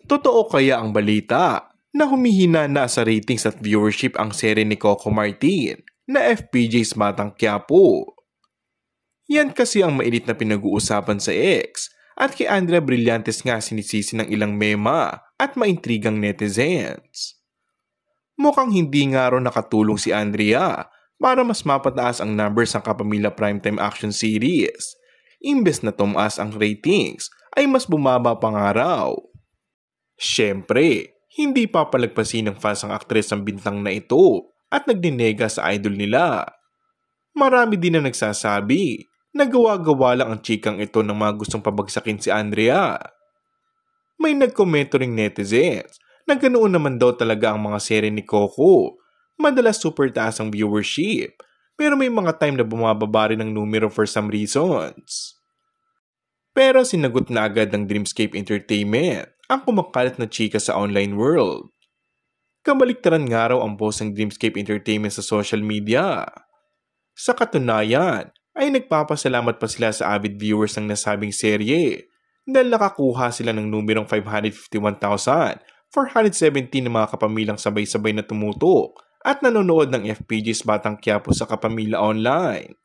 Totoo kaya ang balita na humihina na sa ratings at viewership ang serye ni Coco Martin na FPJ's Batang Quiapo? Yan kasi ang mainit na pinag-uusapan sa X at kay Andrea Brillantes nga sinisisi ng ilang mema at maintrigang netizens. Mukhang hindi nga raw nakatulong si Andrea para mas mapataas ang numbers ng Kapamilya Primetime Action Series. Imbes na tumaas ang ratings ay mas bumaba pa nga raw. Siyempre, hindi papalagpasin ng fans ang aktres ng bintang na ito at nagdinega sa idol nila. Marami din na nagsasabi na gawa-gawa lang ang chikang ito ng mga gustong pabagsakin si Andrea. May nagkomento ring netizens na ganoon naman daw talaga ang mga serye ni Coco. Madalas super taas ang viewership, pero may mga time na bumababa rin ang numero for some reasons. Pero sinagot na agad ng Dreamscape Entertainment ang kumakalat na chika sa online world. Kabaliktaran nga raw ang post ng Dreamscape Entertainment sa social media. Sa katunayan, ay nagpapasalamat pa sila sa avid viewers ng nasabing serye dahil nakakuha sila ng numerong 551,417 ng mga kapamilyang sabay-sabay na tumutok at nanonood ng FPJ's Batang Quiapo sa Kapamilya Online.